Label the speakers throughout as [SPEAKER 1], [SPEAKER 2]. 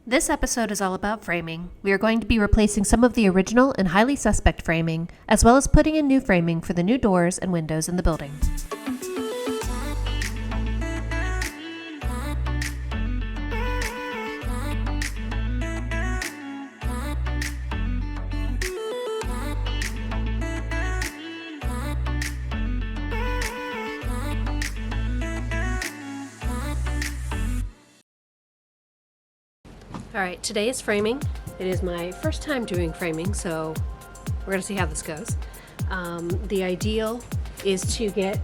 [SPEAKER 1] This episode is all about framing. We are going to be replacing some of the original and highly suspect framing, as well as putting in new framing for the new doors and windows in the building. Alright, today is framing. It is my first time doing framing, so we're going to see how this goes. The ideal is to get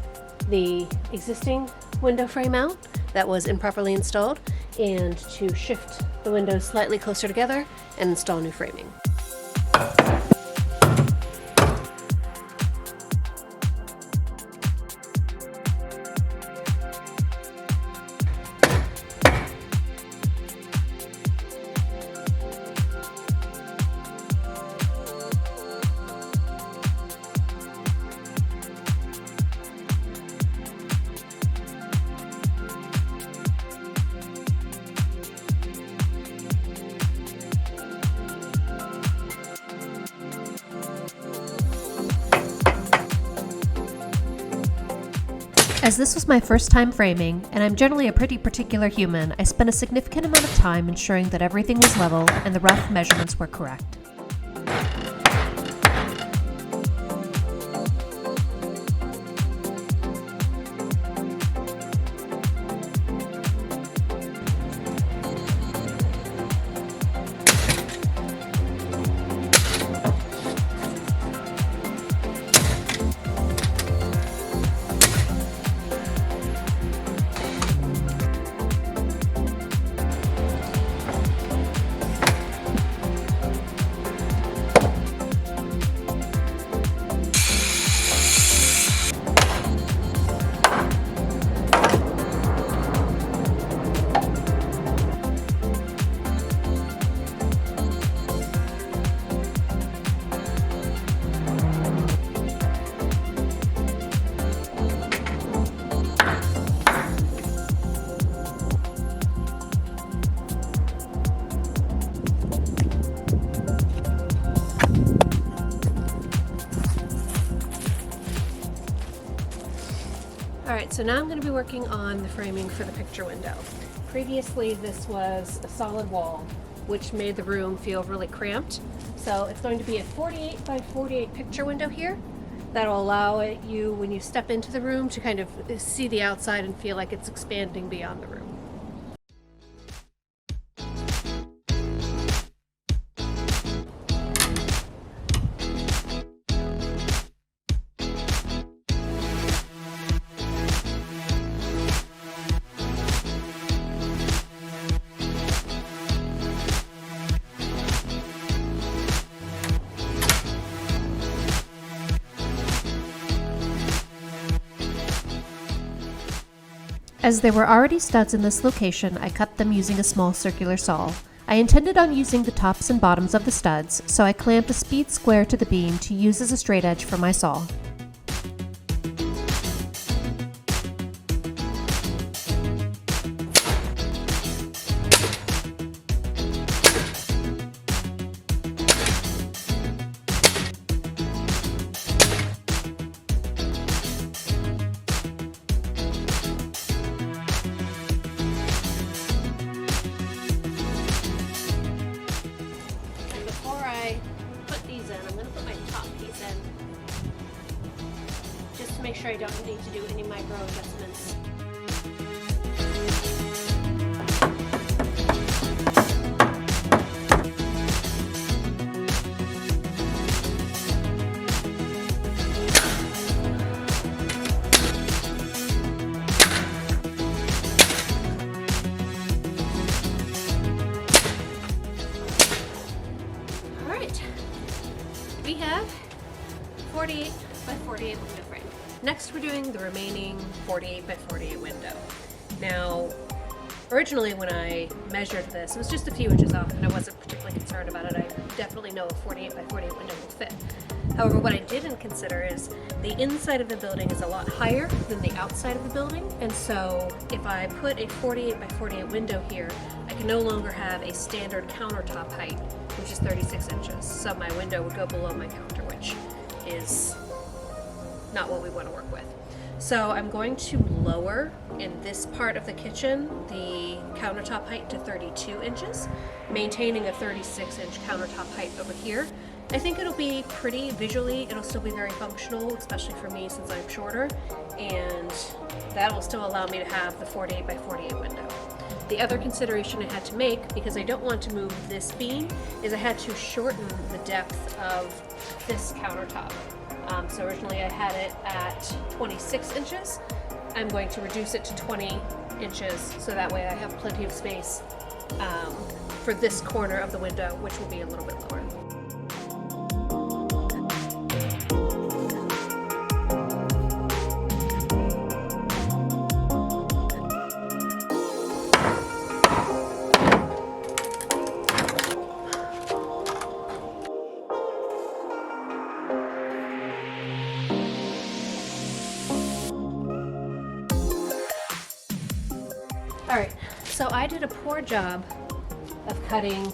[SPEAKER 1] the existing window frame out that was improperly installed and to shift the windows slightly closer together and install new framing. As this was my first time framing, and I'm generally a pretty particular human, I spent a significant amount of time ensuring that everything was level and the rough measurements were correct. Alright, so now I'm going to be working on the framing for the picture window. Previously this was a solid wall, which made the room feel really cramped. So it's going to be a 48 by 48 picture window here. That'll allow you, when you step into the room, to kind of see the outside and feel like it's expanding beyond the room. As there were already studs in this location, I cut them using a small circular saw. I intended on using the tops and bottoms of the studs, so I clamped a speed square to the beam to use as a straight edge for my saw. Make sure I don't need to do any micro adjustments. All right, we have 48 by 48 window frame. Next, we're doing the remaining 48 by 48 window. Now, originally when I measured this, it was just a few inches off and I wasn't particularly concerned about it. I definitely know a 48 by 48 window will fit. However, what I didn't consider is the inside of the building is a lot higher than the outside of the building, and so if I put a 48 by 48 window here, I can no longer have a standard countertop height, which is 36 inches. So my window would go below my counter, which is not what we want to work with. So I'm going to lower in this part of the kitchen the countertop height to 32 inches, maintaining a 36-inch countertop height over here. I think it'll be pretty visually, it'll still be very functional, especially for me since I'm shorter, and that will still allow me to have the 48 by 48 window. The other consideration I had to make, because I don't want to move this beam, is I had to shorten the depth of this countertop. So originally I had it at 26 inches. I'm going to reduce it to 20 inches so that way I have plenty of space for this corner of the window, which will be a little bit lower. Alright, so I did a poor job of cutting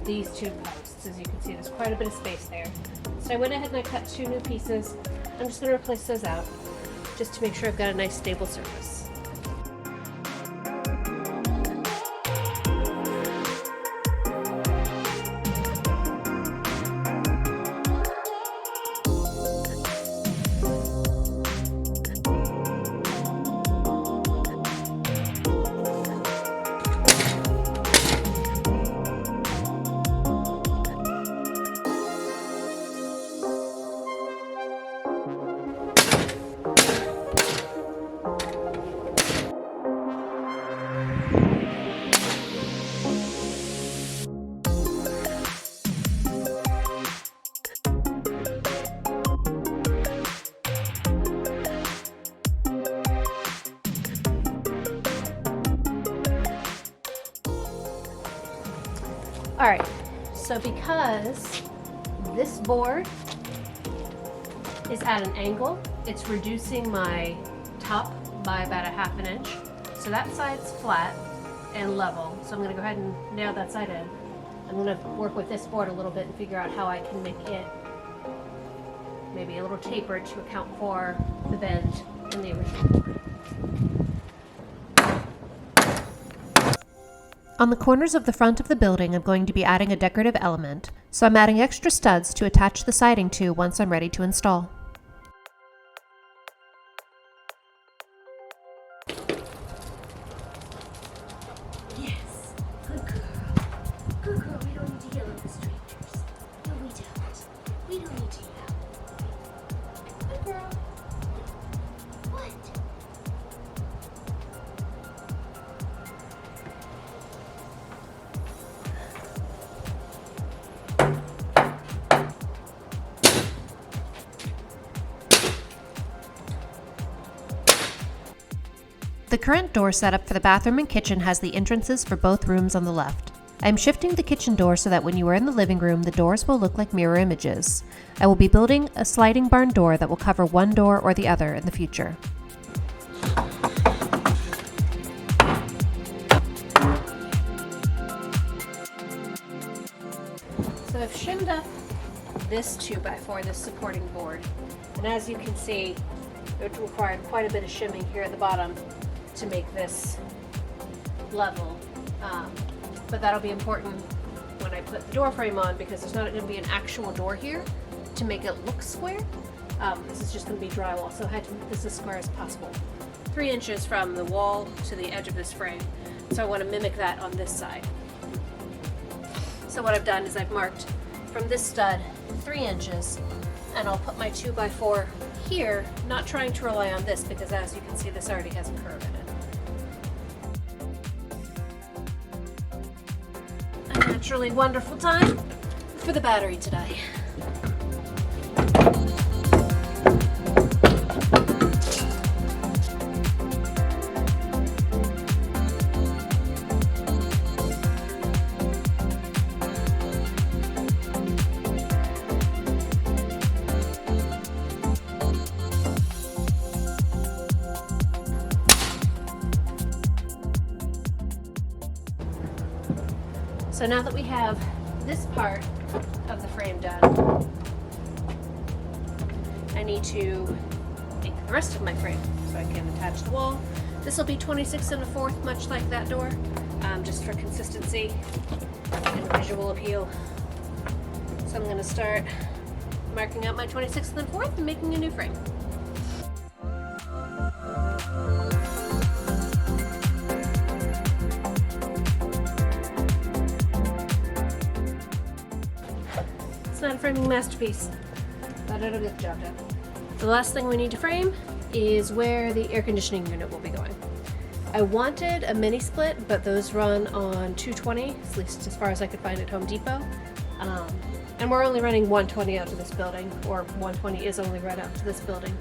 [SPEAKER 1] these two posts. As you can see, there's quite a bit of space there. So I went ahead and I cut two new pieces. I'm just going to replace those out just to make sure I've got a nice stable surface. Alright, so because this board is at an angle, it's reducing my top by about a ½ inch. So that side's flat and level. So I'm going to go ahead and nail that side in. I'm going to work with this board a little bit and figure out how I can make it maybe a little tapered to account for the bend in the original board.
[SPEAKER 2] On the corners of the front of the building, I'm going to be adding a decorative element, so I'm adding extra studs to attach the siding to once I'm ready to install.
[SPEAKER 3] Yes, good girl. Good girl, we don't need to yell at the strangers. No, we don't. We don't need to yell. Good girl. What?
[SPEAKER 2] The current door setup for the bathroom and kitchen has the entrances for both rooms on the left. I'm shifting the kitchen door so that when you are in the living room, the doors will look like mirror images. I will be building a sliding barn door that will cover one door or the other in the future.
[SPEAKER 1] So I've shimmed up this 2x4, this supporting board, and as you can see, it required quite a bit of shimming here at the bottom to make this level, but that'll be important when I put the door frame on because there's not going to be an actual door here to make it look square. This is just going to be drywall, so I had to make this as square as possible. 3 inches from the wall to the edge of this frame, so I want to mimic that on this side. So what I've done is I've marked from this stud 3 inches, and I'll put my 2x4 here, not trying to rely on this because as you can see this already has a curve in it. A naturally wonderful time for the battery today. So now that we have this part of the frame done, I need to make the rest of my frame so I can attach the wall. This will be 26 1/4, much like that door, just for consistency and visual appeal. So I'm going to start marking out my 26 1/4 and making a new frame. It's not a framing masterpiece, but it'll get the job done. The last thing we need to frame is where the air conditioning unit will be going. I wanted a mini split, but those run on 220, at least as far as I could find at Home Depot. And we're only running 120 out to this building, or 120 is only run out to this building.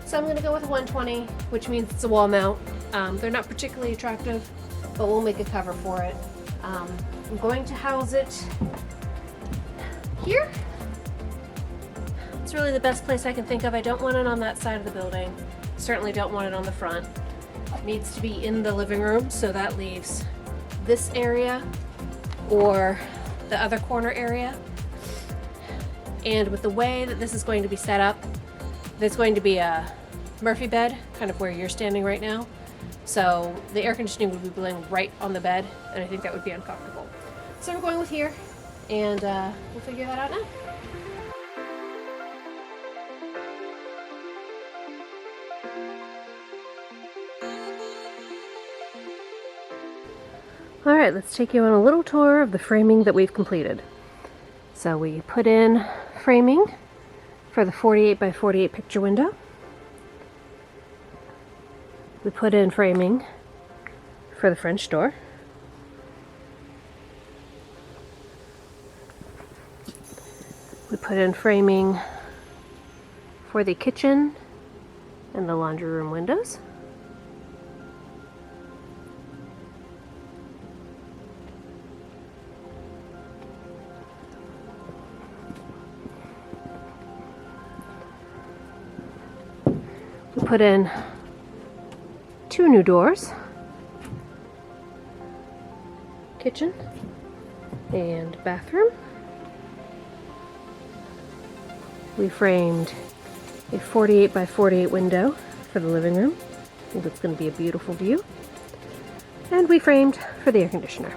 [SPEAKER 1] So I'm going to go with a 120, which means it's a wall mount. They're not particularly attractive, but we'll make a cover for it. I'm going to house it here. It's really the best place I can think of. I don't want it on that side of the building. Certainly don't want it on the front. It needs to be in the living room, so that leaves this area or the other corner area. And with the way that this is going to be set up, there's going to be a Murphy bed, kind of where you're standing right now. So the air conditioning would be blowing right on the bed, and I think that would be uncomfortable. So we're going with here, and we'll figure that out now. Alright, let's take you on a little tour of the framing that we've completed. So we put in framing for the 48 by 48 picture window. We put in framing for the French door. We put in framing for the kitchen and the laundry room windows. We put in 2 new doors, kitchen and bathroom. We framed a 48 by 48 window for the living room. I think it's going to be a beautiful view. And we framed for the air conditioner.